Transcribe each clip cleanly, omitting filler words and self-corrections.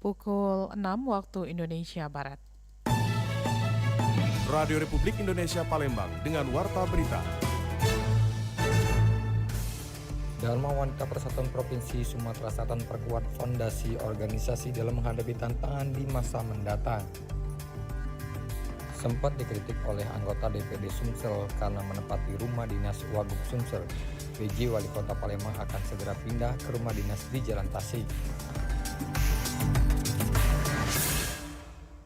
pukul 6 waktu Indonesia Barat. Radio Republik Indonesia Palembang dengan Warta Berita. Dharma Wanita Persatuan Provinsi Sumatera Selatan perkuat fondasi organisasi dalam menghadapi tantangan di masa mendatang. Sempat dikritik oleh anggota DPD Sumsel karena menempati rumah dinas Wagub Sumsel, PJ Wali Kota Palembang akan segera pindah ke rumah dinas di Jalan Tasik.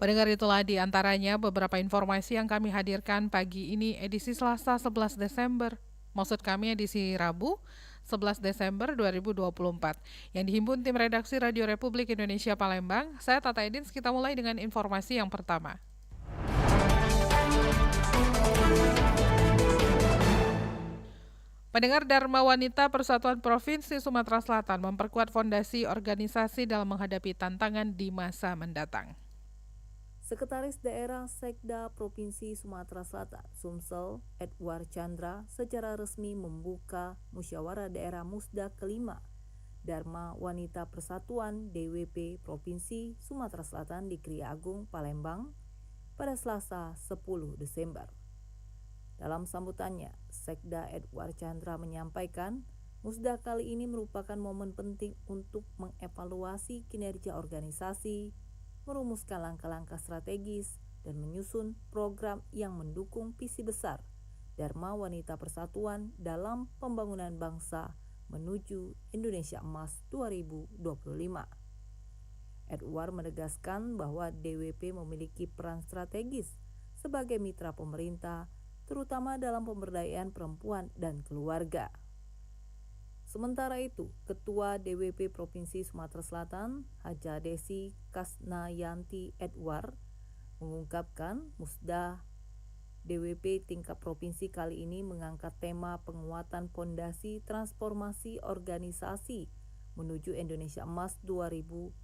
Pendengar, itulah di antaranya beberapa informasi yang kami hadirkan pagi ini edisi Selasa 11 Desember. Maksud kami edisi Rabu 11 Desember 2024 yang dihimpun tim redaksi Radio Republik Indonesia Palembang. Saya Tata Edins, kita mulai dengan informasi yang pertama. Pendengar, Dharma Wanita Persatuan Provinsi Sumatera Selatan memperkuat fondasi organisasi dalam menghadapi tantangan di masa mendatang. Sekretaris Daerah Sekda Provinsi Sumatera Selatan, Sumsel, Edward Chandra, secara resmi membuka musyawarah daerah Musda kelima Dharma Wanita Persatuan DWP Provinsi Sumatera Selatan di Kriya Agung, Palembang pada Selasa 10 Desember. Dalam sambutannya, Sekda Edward Chandra menyampaikan Musda kali ini merupakan momen penting untuk mengevaluasi kinerja organisasi, merumuskan langkah-langkah strategis, dan menyusun program yang mendukung visi besar Dharma Wanita Persatuan dalam pembangunan bangsa menuju Indonesia Emas 2025. Edward menegaskan bahwa DWP memiliki peran strategis sebagai mitra pemerintah, terutama dalam pemberdayaan perempuan dan keluarga. Sementara itu, Ketua DWP Provinsi Sumatera Selatan, Haja Desi Kasnayanti Edward, mengungkapkan Musda DWP tingkat provinsi kali ini mengangkat tema penguatan fondasi transformasi organisasi menuju Indonesia Emas 2045.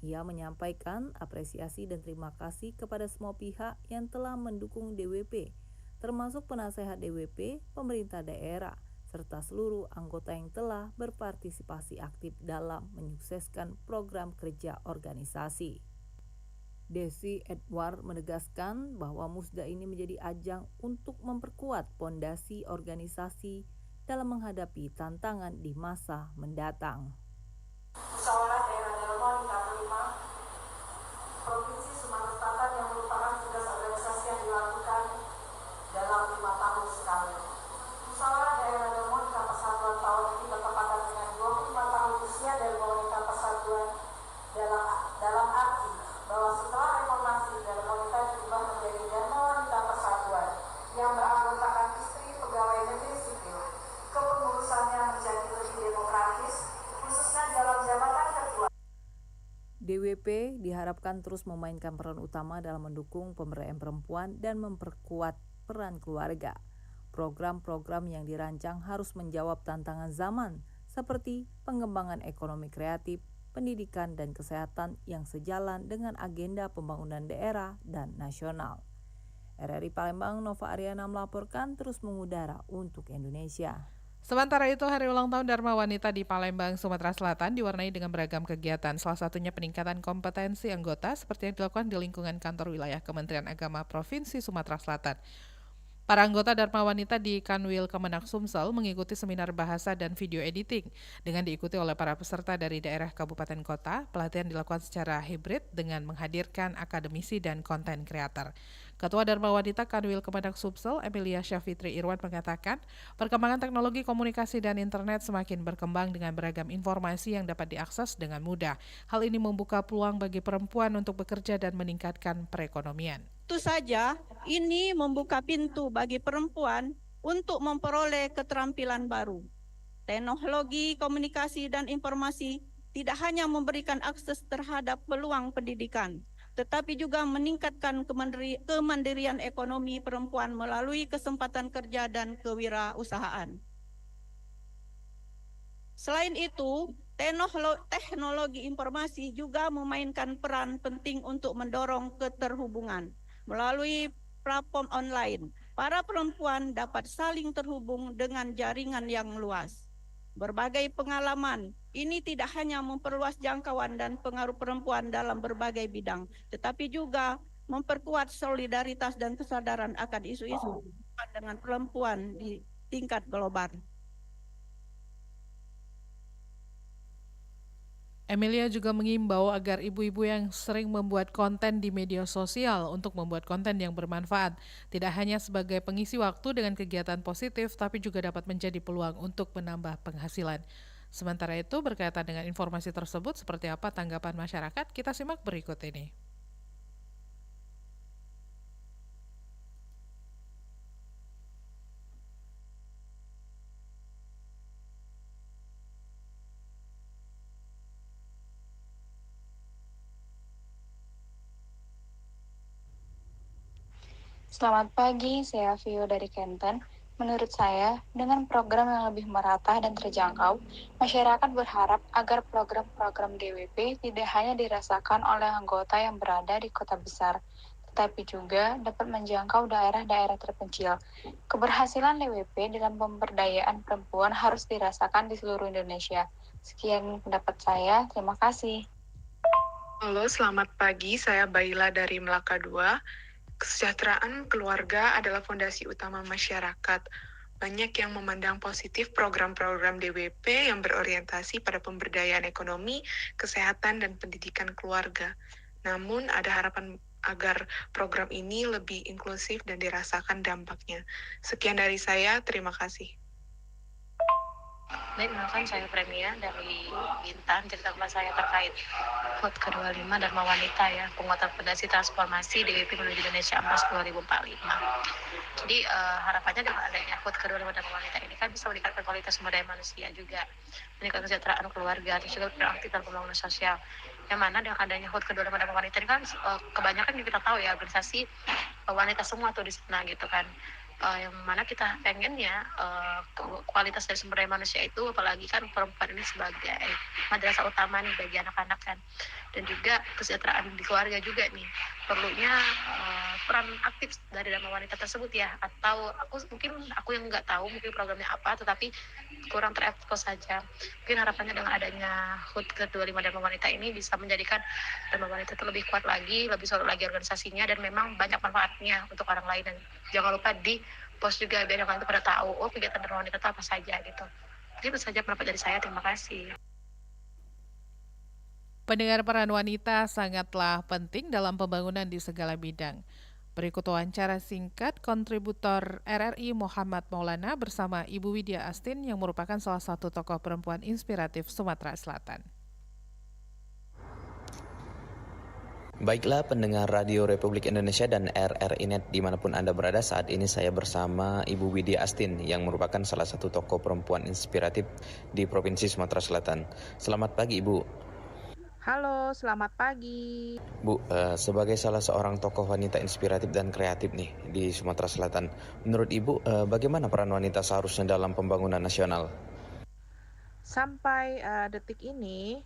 Ia menyampaikan apresiasi dan terima kasih kepada semua pihak yang telah mendukung DWP, termasuk penasehat DWP, pemerintah daerah, serta seluruh anggota yang telah berpartisipasi aktif dalam menyukseskan program kerja organisasi. Desi Edward menegaskan bahwa Musda ini menjadi ajang untuk memperkuat fondasi organisasi dalam menghadapi tantangan di masa mendatang. Musyawarah Daerah Dharma Wanita kelima Provinsi Sumatera Selatan yang merupakan tugas organisasi yang dilakukan dalam 5 tahun sekali. Musyawarah Daerah Dharma Wanita Persatuan tahun ini bertepatan dengan 25 tahun usia dari Wanita Persatuan dalam arti bahwa setelah reformasi Dharma Wanita berubah menjadi Dharma Wanita Persatuan yang beranggotakan istri pegawai negeri sipil. Kepengurusannya menjadi lebih demokratis, khususnya dalam jabatan ketua. DWP diharapkan terus memainkan peran utama dalam mendukung pemberdayaan perempuan dan memperkuat peran keluarga. Program-program yang dirancang harus menjawab tantangan zaman seperti pengembangan ekonomi kreatif, pendidikan, dan kesehatan yang sejalan dengan agenda pembangunan daerah dan nasional. RRI Palembang, Nova Ariana melaporkan, terus mengudara untuk Indonesia. Sementara itu, hari ulang tahun Dharma Wanita di Palembang, Sumatera Selatan diwarnai dengan beragam kegiatan, salah satunya peningkatan kompetensi anggota seperti yang dilakukan di lingkungan kantor wilayah Kementerian Agama Provinsi Sumatera Selatan. Para anggota Dharma Wanita di Kanwil Kemenak Sumsel mengikuti seminar bahasa dan video editing dengan diikuti oleh para peserta dari daerah kabupaten kota. Pelatihan dilakukan secara hibrid dengan menghadirkan akademisi dan konten kreator. Ketua Dharma Wanita Kanwil Kemenak Sumsel, Emilia Syafitri Irwan, mengatakan perkembangan teknologi komunikasi dan internet semakin berkembang dengan beragam informasi yang dapat diakses dengan mudah. Hal ini membuka peluang bagi perempuan untuk bekerja dan meningkatkan perekonomian. Tentu saja ini membuka pintu bagi perempuan untuk memperoleh keterampilan baru. Teknologi komunikasi dan informasi tidak hanya memberikan akses terhadap peluang pendidikan, tetapi juga meningkatkan kemandirian ekonomi perempuan melalui kesempatan kerja dan kewirausahaan. Selain itu, teknologi informasi juga memainkan peran penting untuk mendorong keterhubungan. Melalui platform online, para perempuan dapat saling terhubung dengan jaringan yang luas. Berbagai pengalaman ini tidak hanya memperluas jangkauan dan pengaruh perempuan dalam berbagai bidang, tetapi juga memperkuat solidaritas dan kesadaran akan isu-isu dengan perempuan di tingkat global. Emilia juga mengimbau agar ibu-ibu yang sering membuat konten di media sosial untuk membuat konten yang bermanfaat, tidak hanya sebagai pengisi waktu dengan kegiatan positif, tapi juga dapat menjadi peluang untuk menambah penghasilan. Sementara itu, berkaitan dengan informasi tersebut, seperti apa tanggapan masyarakat? Kita simak berikut ini. Selamat pagi, saya Vio dari Kenten. Menurut saya, dengan program yang lebih merata dan terjangkau, masyarakat berharap agar program-program DWP tidak hanya dirasakan oleh anggota yang berada di kota besar, tetapi juga dapat menjangkau daerah-daerah terpencil. Keberhasilan DWP dalam pemberdayaan perempuan harus dirasakan di seluruh Indonesia. Sekian pendapat saya, terima kasih. Halo, selamat pagi. Saya Baila dari Melaka 2. Kesejahteraan keluarga adalah fondasi utama masyarakat. Banyak yang memandang positif program-program DWP yang berorientasi pada pemberdayaan ekonomi, kesehatan, dan pendidikan keluarga. Namun, ada harapan agar program ini lebih inklusif dan dirasakan dampaknya. Sekian dari saya, terima kasih. Baik, kenalkan saya Premia dari Bintan. Cerita kelas saya terkait HUT ke-25 Dharma Wanita ya, penguatan fondasi transformasi DWP menuju Indonesia Emas 2045. Jadi harapannya dengan adanya HUT ke-25 Dharma Wanita ini kan bisa meningkatkan kualitas sumber daya manusia juga, meningkatkan kesejahteraan keluarga, dan juga beraktif dalam pembangunan sosial. Yang mana dengan adanya HUT ke-25 Dharma Wanita ini kan kebanyakan kita tahu ya organisasi wanita semua tuh di sana gitu kan. Yang mana kita pengennya kualitas dari sumber daya manusia itu, apalagi kan perempuan ini sebagai madrasah utama nih bagi anak-anak kan, dan juga kesejahteraan di keluarga juga nih perlunya peran aktif dari Dharma Wanita tersebut ya, atau aku yang nggak tahu mungkin programnya apa, tetapi kurang terekspos saja. Mungkin harapannya dengan adanya HUT ke-25 Dharma Wanita ini bisa menjadikan Dharma Wanita itu lebih kuat lagi, lebih solid lagi organisasinya, dan memang banyak manfaatnya untuk orang lain. Dan jangan lupa di post juga biar orang itu pada tahu kegiatan Dharma Wanita itu apa saja gitu. Jadi itu saja pendapat dari saya, terima kasih. Pendengar, peran wanita sangatlah penting dalam pembangunan di segala bidang. Berikut wawancara singkat kontributor RRI Muhammad Maulana bersama Ibu Widya Astin yang merupakan salah satu tokoh perempuan inspiratif Sumatera Selatan. Baiklah pendengar Radio Republik Indonesia dan RRI Net dimanapun Anda berada, saat ini saya bersama Ibu Widya Astin yang merupakan salah satu tokoh perempuan inspiratif di Provinsi Sumatera Selatan. Selamat pagi Ibu. Halo, selamat pagi. Bu, sebagai salah seorang tokoh wanita inspiratif dan kreatif nih di Sumatera Selatan, menurut Ibu bagaimana peran wanita seharusnya dalam pembangunan nasional? Sampai detik ini,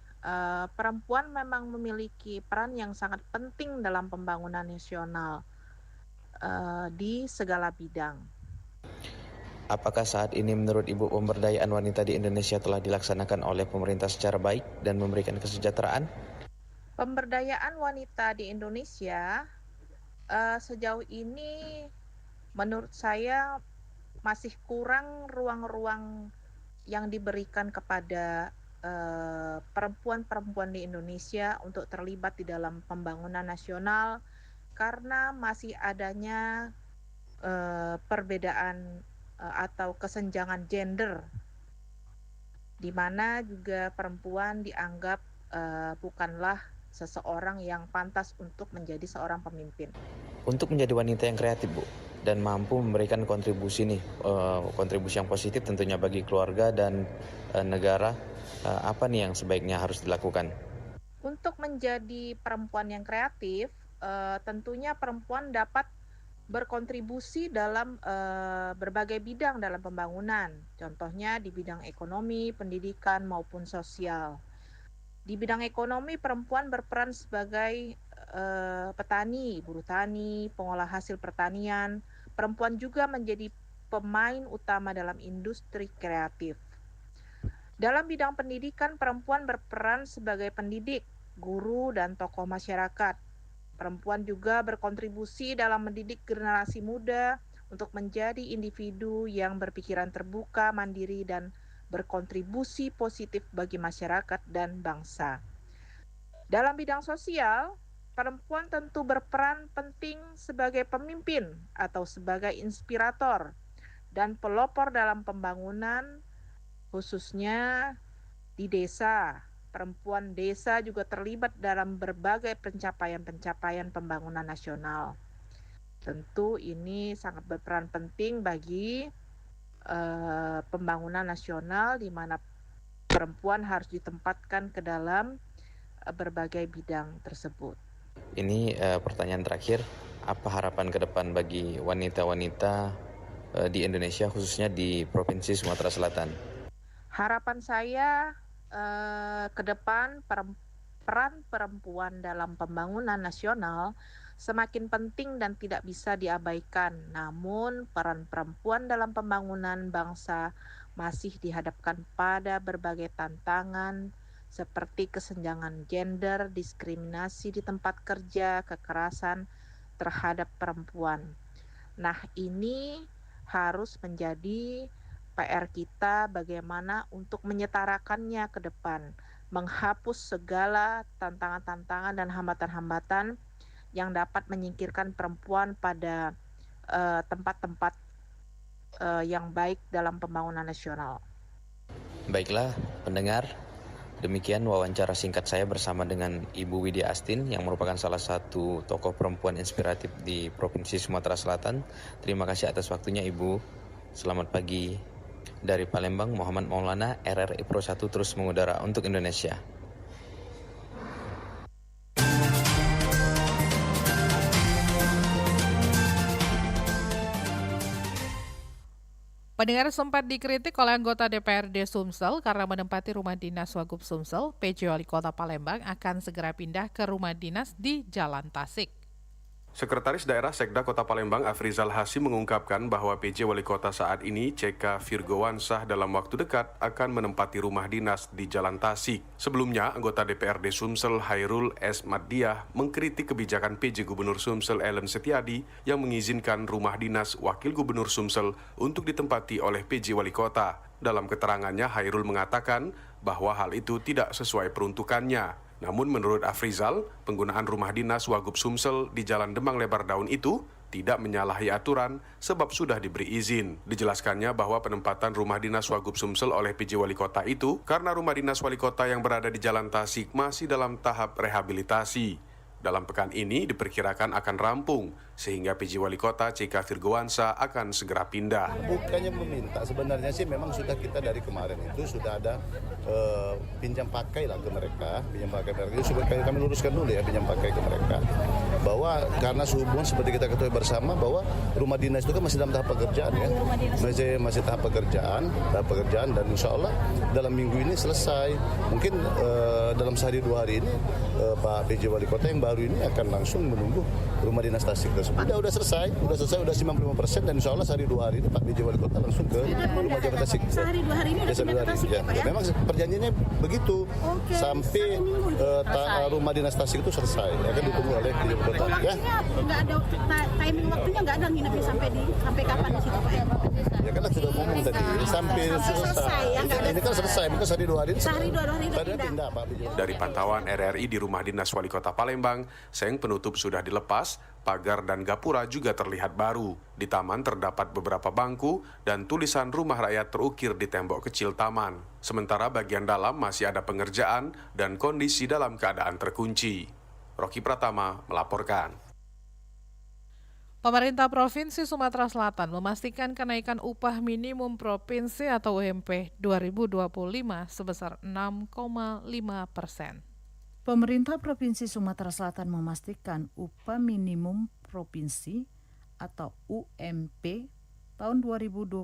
perempuan memang memiliki peran yang sangat penting dalam pembangunan nasional di segala bidang. Apakah saat ini menurut Ibu pemberdayaan wanita di Indonesia telah dilaksanakan oleh pemerintah secara baik dan memberikan kesejahteraan? Pemberdayaan wanita di Indonesia sejauh ini menurut saya masih kurang ruang-ruang yang diberikan kepada perempuan-perempuan di Indonesia untuk terlibat di dalam pembangunan nasional karena masih adanya perbedaan atau kesenjangan gender, di mana juga perempuan dianggap bukanlah seseorang yang pantas untuk menjadi seorang pemimpin. Untuk menjadi wanita yang kreatif, Bu, dan mampu memberikan kontribusi kontribusi yang positif tentunya bagi keluarga dan negara, apa nih yang sebaiknya harus dilakukan? Untuk menjadi perempuan yang kreatif, tentunya perempuan dapat berkontribusi dalam berbagai bidang dalam pembangunan, contohnya di bidang ekonomi, pendidikan, maupun sosial. Di bidang ekonomi, perempuan berperan sebagai petani, buruh tani, pengolah hasil pertanian. Perempuan juga menjadi pemain utama dalam industri kreatif. Dalam bidang pendidikan, perempuan berperan sebagai pendidik, guru, dan tokoh masyarakat. Perempuan juga berkontribusi dalam mendidik generasi muda untuk menjadi individu yang berpikiran terbuka, mandiri, dan berkontribusi positif bagi masyarakat dan bangsa. Dalam bidang sosial, perempuan tentu berperan penting sebagai pemimpin atau sebagai inspirator dan pelopor dalam pembangunan, khususnya di desa. Perempuan desa juga terlibat dalam berbagai pencapaian-pencapaian pembangunan nasional. Tentu ini sangat berperan penting bagi pembangunan nasional, di mana perempuan harus ditempatkan ke dalam berbagai bidang tersebut. Ini pertanyaan terakhir, apa harapan ke depan bagi wanita-wanita di Indonesia, khususnya di Provinsi Sumatera Selatan? Harapan saya ke depan peran perempuan dalam pembangunan nasional semakin penting dan tidak bisa diabaikan. Namun peran perempuan dalam pembangunan bangsa masih dihadapkan pada berbagai tantangan seperti kesenjangan gender, diskriminasi di tempat kerja, kekerasan terhadap perempuan. Nah, ini harus menjadi PR kita bagaimana untuk menyetarakannya ke depan, menghapus segala tantangan-tantangan dan hambatan-hambatan yang dapat menyingkirkan perempuan pada tempat-tempat yang baik dalam pembangunan nasional. Baiklah, pendengar, demikian wawancara singkat saya bersama dengan Ibu Widya Astin yang merupakan salah satu tokoh perempuan inspiratif di Provinsi Sumatera Selatan. Terima kasih atas waktunya, Ibu. Selamat pagi. Dari Palembang, Muhammad Maulana, RRI Pro 1 terus mengudara untuk Indonesia. Pendengar, sempat dikritik oleh anggota DPRD Sumsel karena menempati rumah dinas Wagub Sumsel, PJ Wali Kota Palembang akan segera pindah ke rumah dinas di Jalan Tasik. Sekretaris Daerah Sekda Kota Palembang Afrizal Hasim mengungkapkan bahwa PJ Wali Kota saat ini, CK Virgowansah, dalam waktu dekat akan menempati rumah dinas di Jalan Tasik. Sebelumnya, anggota DPRD Sumsel Hairul S. Maddiah mengkritik kebijakan PJ Gubernur Sumsel Ellen Setiadi yang mengizinkan rumah dinas Wakil Gubernur Sumsel untuk ditempati oleh PJ Wali Kota. Dalam keterangannya, Hairul mengatakan bahwa hal itu tidak sesuai peruntukannya. Namun menurut Afrizal, penggunaan rumah dinas Wagub Sumsel di Jalan Demang Lebar Daun itu tidak menyalahi aturan sebab sudah diberi izin. Dijelaskannya bahwa penempatan rumah dinas Wagub Sumsel oleh PJ Wali Kota itu karena rumah dinas Wali Kota yang berada di Jalan Tasik masih dalam tahap rehabilitasi. Dalam pekan ini diperkirakan akan rampung, sehingga PJ Wali Kota CK Virgowansah akan segera pindah. Bukannya meminta, sebenarnya sih memang sudah kita dari kemarin itu sudah ada pinjam pakai lah ke mereka, itu sudah kami luruskan dulu ya, pinjam pakai ke mereka. Bahwa karena sehubungan seperti kita ketahui bersama bahwa rumah dinas itu kan masih dalam tahap pekerjaan ya, masih tahap pekerjaan dan insya Allah dalam minggu ini selesai. Mungkin dalam sehari dua hari ini Pak PJ Wali Kota yang baru ini akan langsung menunggu rumah dinas Tasik tersebut. Udah selesai, udah 95% dan insya Allah sehari dua hari ini Pak PJ Wali Kota langsung ke rumah Jawa Tasik. Sehari dua hari ini udah pindah ke Tasik ya Pak ya? Memang perjanjiannya begitu. Sampai rumah dinas Tasik itu selesai, akan ditunggu oleh PJ Wali Kota. Ya. Nggak ada timing waktunya, nggak ada nginepnya sampai kapan di situ Pak ya? Ya kan sudah ngomong tadi, sampai selesai. Ini kan selesai, mungkin sehari dua hari pindah Pak PJ. Dari pantauan RRI di rumah dinas Wali Kota Palembang, seng penutup sudah dilepas, pagar dan gapura juga terlihat baru. Di taman terdapat beberapa bangku dan tulisan rumah rakyat terukir di tembok kecil taman. Sementara bagian dalam masih ada pengerjaan dan kondisi dalam keadaan terkunci. Rocky Pratama melaporkan. Pemerintah Provinsi Sumatera Selatan memastikan kenaikan upah minimum provinsi atau UMP 2025 sebesar 6,5%. Pemerintah Provinsi Sumatera Selatan memastikan upah minimum provinsi atau UMP tahun 2025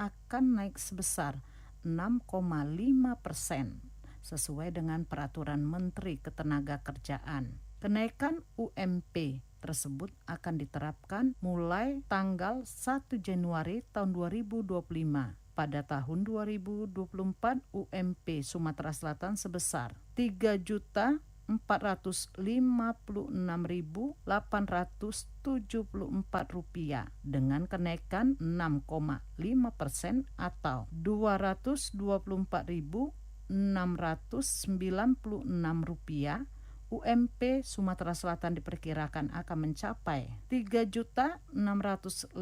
akan naik sebesar 6,5% sesuai dengan peraturan Menteri Ketenagakerjaan. Kenaikan UMP tersebut akan diterapkan mulai tanggal 1 Januari tahun 2025 pada tahun 2024 UMP Sumatera Selatan sebesar Rp3.456.874 dengan kenaikan 6,5% atau Rp224.696. UMP Sumatera Selatan diperkirakan akan mencapai Rp381.570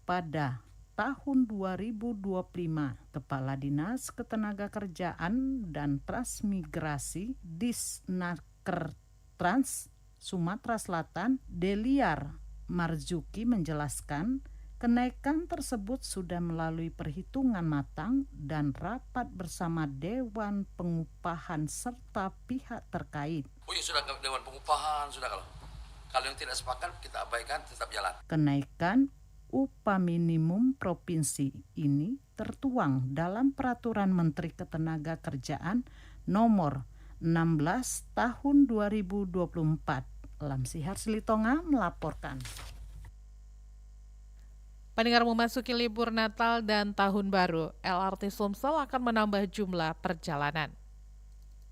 pada tahun 2025. Kepala Dinas Ketenagakerjaan dan Transmigrasi Disnaker Trans Sumatera Selatan Deliar Marzuki menjelaskan kenaikan tersebut sudah melalui perhitungan matang dan rapat bersama Dewan Pengupahan serta pihak terkait. Oh ya sudah Dewan Pengupahan, sudah kalau yang tidak sepakat kita abaikan, tetap jalan. Kenaikan upah minimum provinsi ini tertuang dalam Peraturan Menteri Ketenagakerjaan Nomor 16 Tahun 2024. Lamsihar Silitonga melaporkan. Pendengar, memasuki libur Natal dan Tahun Baru, LRT Sumsel akan menambah jumlah perjalanan.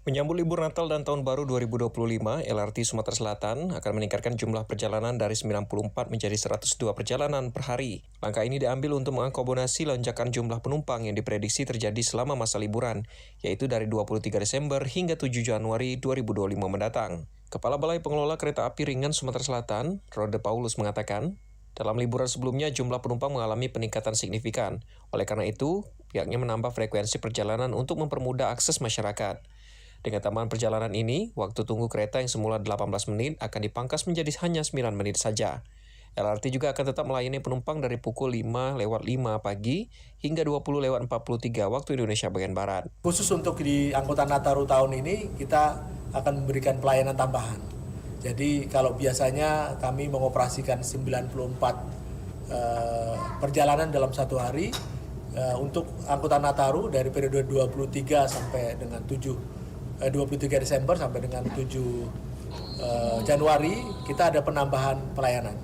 Menyambut libur Natal dan Tahun Baru 2025, LRT Sumatera Selatan akan meningkatkan jumlah perjalanan dari 94 menjadi 102 perjalanan per hari. Langkah ini diambil untuk mengakomodasi lonjakan jumlah penumpang yang diprediksi terjadi selama masa liburan, yaitu dari 23 Desember hingga 7 Januari 2025 mendatang. Kepala Balai Pengelola Kereta Api Ringan Sumatera Selatan, Rode Paulus mengatakan, dalam liburan sebelumnya, jumlah penumpang mengalami peningkatan signifikan. Oleh karena itu, pihaknya menambah frekuensi perjalanan untuk mempermudah akses masyarakat. Dengan tambahan perjalanan ini, waktu tunggu kereta yang semula 18 menit akan dipangkas menjadi hanya 9 menit saja. LRT juga akan tetap melayani penumpang dari pukul 5:05 pagi hingga 20:43 waktu Indonesia bagian Barat. Khusus untuk di angkutan Nataru tahun ini, kita akan memberikan pelayanan tambahan. Jadi kalau biasanya kami mengoperasikan 94 perjalanan dalam satu hari, untuk angkutan Nataru dari periode 23 sampai dengan 23 Desember sampai dengan 7 Januari kita ada penambahan pelayanan.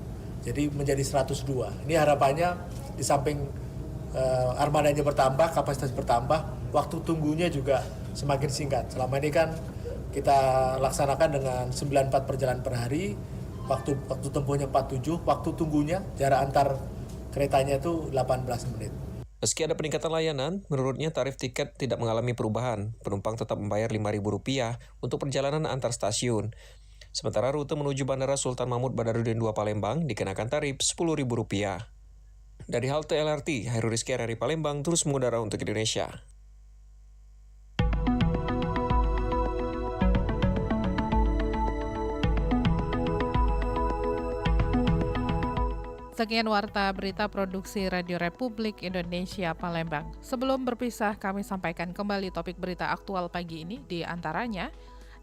Jadi menjadi 102. Ini harapannya di samping armadanya bertambah, kapasitas bertambah, waktu tunggunya juga semakin singkat. Selama ini kan kita laksanakan dengan 94 perjalanan per hari, waktu tempuhnya 47, waktu tunggunya jarak antar keretanya itu 18 menit. Meski ada peningkatan layanan, menurutnya tarif tiket tidak mengalami perubahan. Penumpang tetap membayar Rp5.000 untuk perjalanan antar stasiun. Sementara rute menuju Bandara Sultan Mahmud Badarudin II Palembang dikenakan tarif Rp10.000. Dari halte LRT, Hairul Rizky RRI Palembang terus mengudara untuk Indonesia. Sekian warta berita produksi Radio Republik Indonesia Palembang. Sebelum berpisah, kami sampaikan kembali topik berita aktual pagi ini, di antaranya,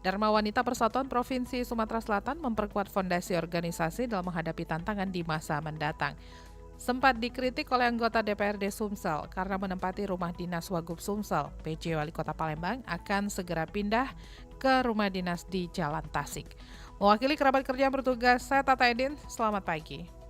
Dharma Wanita Persatuan Provinsi Sumatera Selatan memperkuat fondasi organisasi dalam menghadapi tantangan di masa mendatang. Sempat dikritik oleh anggota DPRD Sumsel karena menempati rumah dinas Wagub Sumsel, PJ Wali Kota Palembang akan segera pindah ke rumah dinas di Jalan Tasik. Mewakili kerabat kerja yang bertugas, saya Tata Edin, selamat pagi.